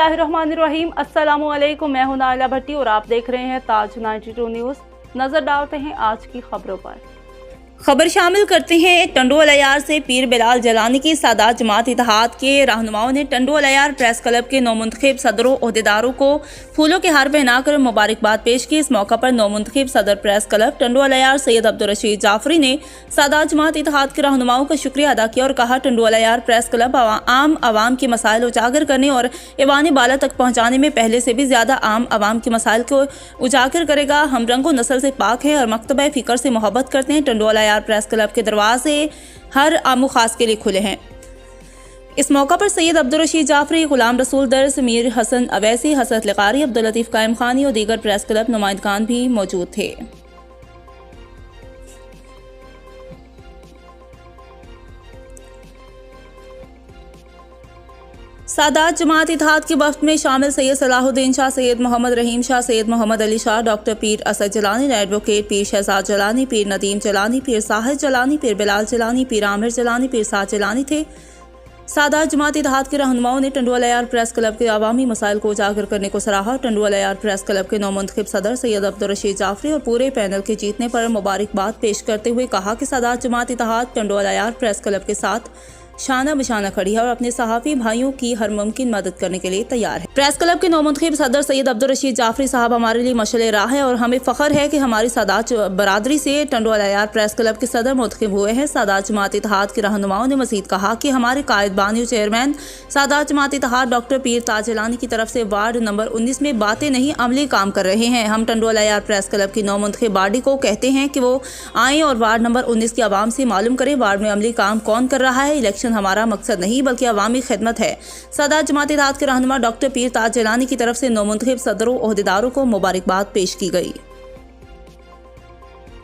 बिस्मिल्लाहिर्रहमानिर्रहीम। अस्सलामुअलैकुम। मैं हूं नाइला भट्टी और आप देख रहे हैं ताज 92 न्यूज़। नजर डालते हैं आज की खबरों पर। खबर शामिल करते हैं टंडो अलियार से। पीर बिलाल जलानी की सादात जमात इत्तेहाद के रहनुमाओं ने टंडो अलियार प्रेस क्लब के नौमुंतखब सदरों ओहदेदारों को फूलों के हार पहनाकर मुबारकबाद पेश की। इस मौका पर नौमुंतखब सदर प्रेस क्लब टंडो अलियार सैयद अब्दुल रशीद जाफरी ने सादात जमात इत्तेहाद के रहनुमाओं का शुक्रिया अदा किया और कहा, टंडो अलियार प्रेस क्लब आम आवाम के मसाइल उजागर करने और ऐवान बाला तक पहुँचाने में पहले से भी ज़्यादा आम आवाम के मसाइल को उजागर करेगा। हम रंगो नस्ल से पाक है और मकतबा फ़िक्र से मोहब्बत करते हैं। टंडो अलियार प्रेस क्लब के दरवाजे हर आमो खास के लिए खुले हैं। इस मौका पर सैयद अब्दुल रशीद जाफरी, गुलाम रसूल दर्स, मीर हसन अवैसी, हसरत लिकारी, अब्दुल लतीफ़ कायम खानी और दीगर प्रेस क्लब नुमाइंदगान भी मौजूद थे। सादात जमात इत्तेहाद के वफ्द में शामिल सैयद सलाहुद्दीन शाह, सैयद मोहम्मद रहीम शाह, सैयद मोहम्मद अली शाह, डॉक्टर पीर असद जलानी, एडवोकेट पीर शहजाद जलानी, पीर नदीम जलानी, पीर साहिद जलानी, पीर बिलाल जलानी, पीर आमिर जलानी, पीर साद जलानी थे। सादात जमात इत्तेहाद के रहनुमाओं ने टंडो अलियार प्रेस क्लब के अवामी मसाइल को उजागर करने को सराहा। टंडो अलियार प्रेस क्लब के नौमुंतखब सदर सैयद अब्दुल रशीद जाफरी और पूरे पैनल के जीतने पर मुबारकबाद पेश करते हुए कहा कि सादात जमात इत्तेहाद टंडो अलियार प्रेस क्लब के साथ शाना बशाना खड़ी है और अपने सहाफ़ी भाइयों की हर मुमकिन मदद करने के लिए तैयार है। प्रेस क्लब के नौमुंतखब सदर सैयद अब्दुल रशीद जाफरी साहब हमारे लिए मशअल राह है और हमें फ़ख्र है कि हमारी सादात बरादरी से टंडो अलियार प्रेस क्लब के सदर मुंतखब हुए हैं। सादात जमात इत्तेहाद के रहनुमाओं ने मज़ीद कहा कि हमारे कायद बानी चेयरमैन सादात जमात इत्तेहाद डॉक्टर पीर ताज जलानी की तरफ से वार्ड नंबर 19 में बातें नहीं अमली काम कर रहे हैं। हम टंडो अलियार प्रेस क्लब की नौमुंतखब बॉडी को कहते हैं कि वो आएँ और वार्ड नंबर 19 की आवाम से मालूम करें वार्ड में अमली काम कौन कर रहा है। इलेक्शन हमारा मकसद नहीं बल्कि अवामी खिदमत है। सादात जमात इत्तेहाद के रहनुमा डॉक्टर पीर ताज जलानी की तरफ से नौमुंतखब सदरों ओहदेदारों को मुबारकबाद पेश की गई।